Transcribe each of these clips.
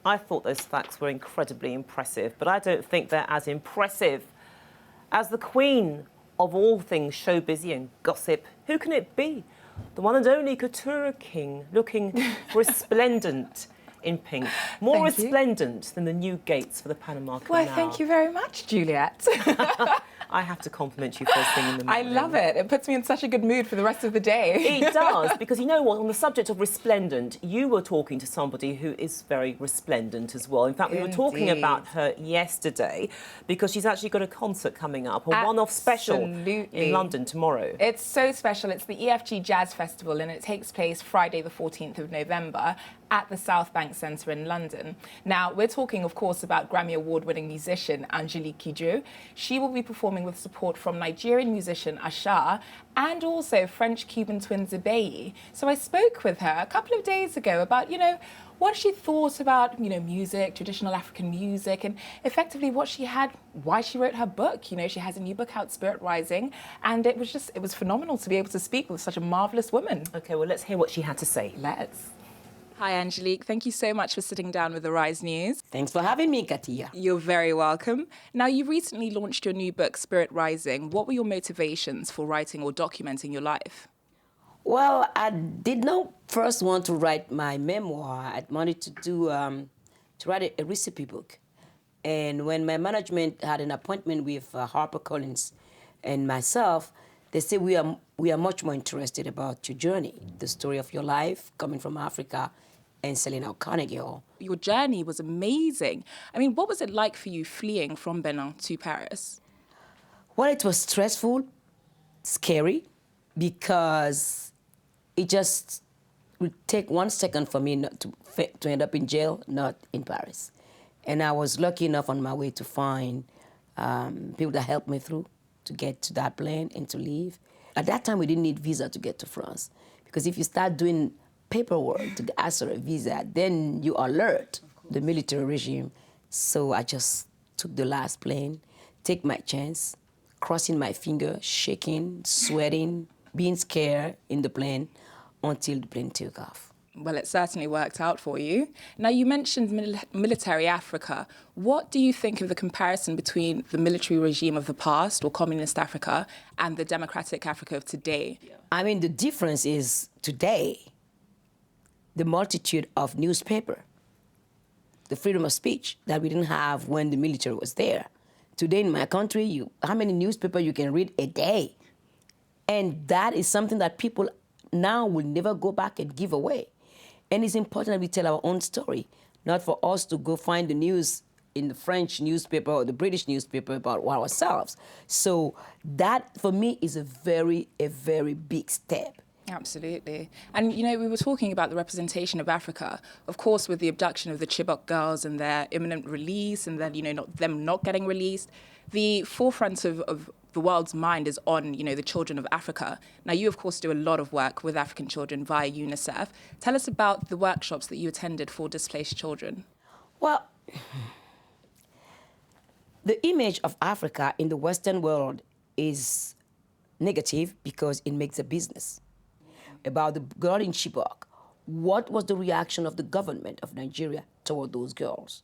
I thought those facts were incredibly impressive, but I don't think they're as impressive as the queen of all things showbizy and gossip. Who can it be? The one and only Keturah King, looking resplendent in pink. More resplendent than the new gates for the Panama Canal. Well, thank you very much, Juliet. I have to compliment you first thing in the morning. I love it. It puts me in such a good mood for the rest of the day. It does, because you know what, on the subject of resplendent, you were talking to somebody who is very resplendent as well. In fact, we were talking about her yesterday, because she's actually got a concert coming up, a one-off special in London tomorrow. It's so special. It's the EFG Jazz Festival, and it takes place Friday the 14th of November at the South Bank Centre in London. Now, we're talking, of course, about Grammy Award-winning musician Angélique Kidjo. She will be performing with support from Nigerian musician Asha and also French-Cuban twin Zebeyi. So I spoke with her a couple of days ago about, you know, what she thought about, you know, music, traditional African music, and effectively what she had, why she wrote her book. You know, she has a new book out, Spirit Rising, and it was phenomenal to be able to speak with such a marvellous woman. OK, well, let's hear what she had to say. Let's. Hi, Angelique. Thank you so much for sitting down with the Rise News. Thanks for having me, Katia. You're very welcome. Now, you recently launched your new book, Spirit Rising. What were your motivations for writing or documenting your life? Well, I did not first want to write my memoir. I wanted to write a recipe book. And when my management had an appointment with HarperCollins and myself, they said, we are much more interested about your journey, the story of your life, coming from Africa and selling out Carnegie Hall. Your journey was amazing. I mean, what was it like for you fleeing from Benin to Paris? Well, it was stressful, scary, because it just would take 1 second for me not to end up in jail, not in Paris. And I was lucky enough on my way to find people that helped me through to get to that plane and to leave. At that time, we didn't need visa to get to France, because if you start doing paperwork to ask for a visa, then you alert the military regime. So I just took the last plane, take my chance, crossing my finger, shaking, sweating, being scared in the plane until the plane took off. Well, it certainly worked out for you. Now, you mentioned military Africa. What do you think of the comparison between the military regime of the past, or communist Africa, and the democratic Africa of today? I mean, the difference is today, the multitude of newspaper, the freedom of speech that we didn't have when the military was there. Today in my country, how many newspapers you can read a day? And that is something that people now will never go back and give away. And it's important that we tell our own story, not for us to go find the news in the French newspaper or the British newspaper about ourselves. So that, for me, is a very big step. Absolutely. And, you know, we were talking about the representation of Africa, of course, with the abduction of the Chibok girls and their imminent release, and then, you know, them not getting released. The forefront of the world's mind is on, you know, the children of Africa. Now, you, of course, do a lot of work with African children via UNICEF. Tell us about the workshops that you attended for displaced children. Well, the image of Africa in the Western world is negative because it makes a business. About the girl in Chibok, what was the reaction of the government of Nigeria toward those girls?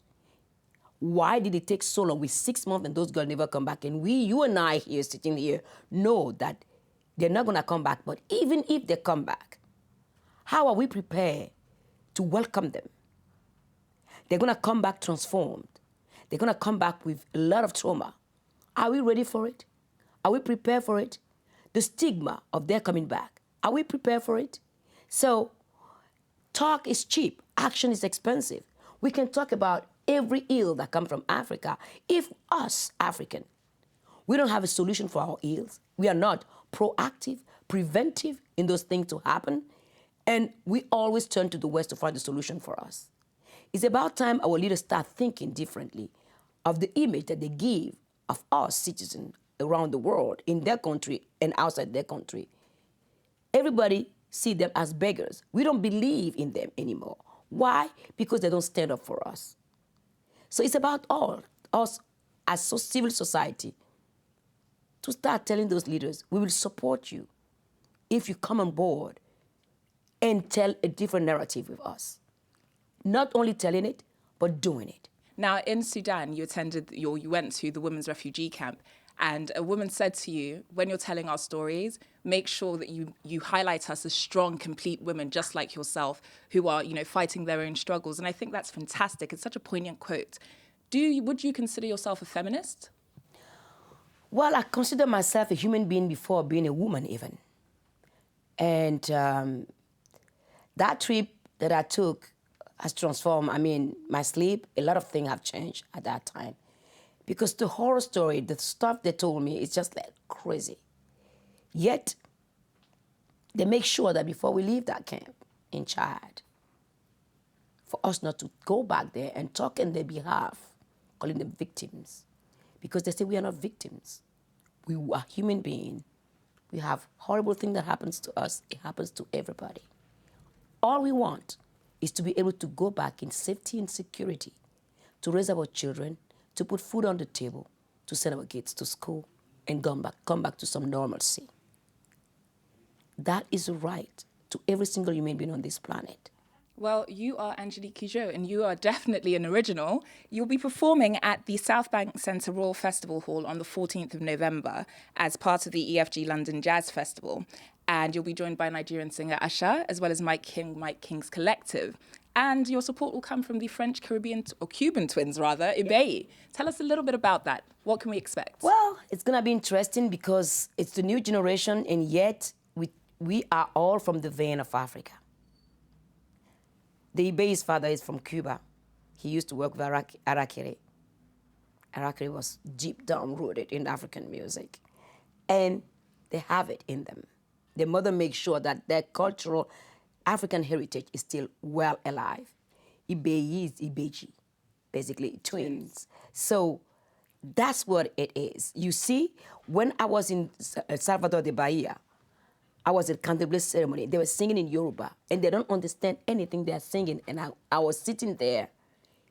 Why did it take so long? With 6 months and those girls never come back. And you and I here, sitting here, know that they're not going to come back. But even if they come back, how are we prepared to welcome them? They're going to come back transformed. They're going to come back with a lot of trauma. Are we ready for it? Are we prepared for it? The stigma of their coming back, are we prepared for it? So talk is cheap. Action is expensive. We can talk about every ill that comes from Africa. If us, African, we don't have a solution for our ills, we are not proactive, preventive in those things to happen, and we always turn to the West to find the solution for us. It's about time our leaders start thinking differently of the image that they give of us citizens around the world, in their country and outside their country. Everybody see them as beggars. We don't believe in them anymore. Why? Because they don't stand up for us. So it's about us as civil society to start telling those leaders, we will support you if you come on board and tell a different narrative with us. Not only telling it, but doing it. Now, in Sudan, you went to the women's refugee camp, and a woman said to you, when you're telling our stories, make sure that you highlight us as strong, complete women, just like yourself, who are, fighting their own struggles. And I think that's fantastic. It's such a poignant quote. Would you consider yourself a feminist? Well, I consider myself a human being before being a woman even. And that trip that I took has transformed, my sleep. A lot of things have changed at that time. Because the horror story, the stuff they told me, is just like crazy. Yet, they make sure that before we leave that camp in Chad, for us not to go back there and talk on their behalf, calling them victims. Because they say we are not victims. We are human beings. We have horrible thing that happens to us. It happens to everybody. All we want is to be able to go back in safety and security, to raise our children, to put food on the table, to send our kids to school, and come back to some normalcy. That is a right to every single human being on this planet. Well, you are Angelique Kidjo, and you are definitely an original. You'll be performing at the South Bank Centre Royal Festival Hall on the 14th of November as part of the EFG London Jazz Festival. And you'll be joined by Nigerian singer Asha, as well as Mike King's Collective. And your support will come from the French, Caribbean, or Cuban twins, rather, Ibeyi. Tell us a little bit about that. What can we expect? Well, it's going to be interesting because it's the new generation, and yet we are all from the vein of Africa. The Ibeyi's father is from Cuba. He used to work with Arakere. Arakere was deep down rooted in African music. And they have it in them. Their mother makes sure that their cultural African heritage is still well alive. Ibeyi is Ibeji, basically twins. So that's what it is. You see, when I was in Salvador de Bahia, I was at Canterbury ceremony. They were singing in Yoruba, and they don't understand anything they're singing. And I was sitting there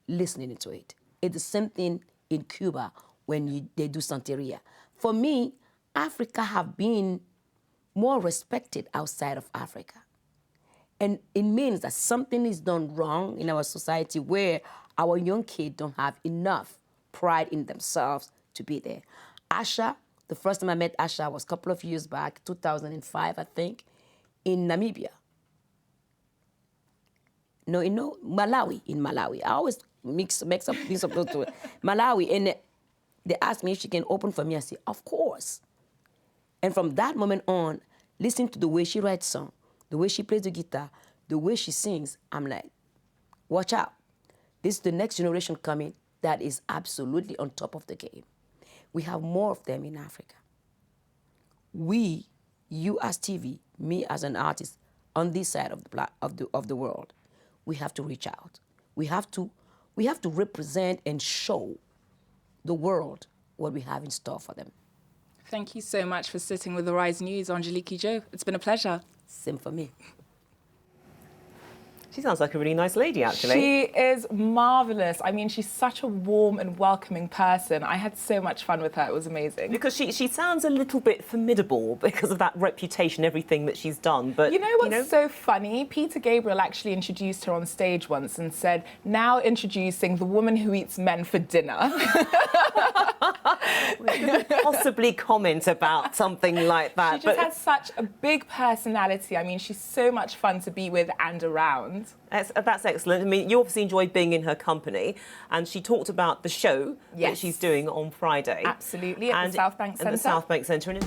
listening to it. It's the same thing in Cuba when they do Santeria. For me, Africa have been more respected outside of Africa. And it means that something is done wrong in our society where our young kids don't have enough pride in themselves to be there. Asha, the first time I met Asha was a couple of years back, 2005, I think, in Namibia. No, Malawi, in Malawi. I always mix up those two. Malawi, and they asked me if she can open for me. I said, of course. And from that moment on, listening to the way she writes songs, the way she plays the guitar, the way she sings, I'm like, watch out. This is the next generation coming that is absolutely on top of the game. We have more of them in Africa. We, you as TV, me as an artist, on this side of the world, we have to reach out. We have to represent and show the world what we have in store for them. Thank you so much for sitting with the Rise News, Angelique Kidjo. It's been a pleasure. Same for me. She sounds like a really nice lady, actually. She is marvellous. I mean, she's such a warm and welcoming person. I had so much fun with her. It was amazing. Because she sounds a little bit formidable because of that reputation, everything that she's done. But you know what's so funny? Peter Gabriel actually introduced her on stage once and said, now introducing the woman who eats men for dinner. We couldn't possibly comment about something like that. She just has such a big personality. I mean, she's so much fun to be with and around. That's excellent. I mean, you obviously enjoyed being in her company, and she talked about the show that she's doing on Friday. Absolutely, at the South Bank Centre. At the South Bank Centre.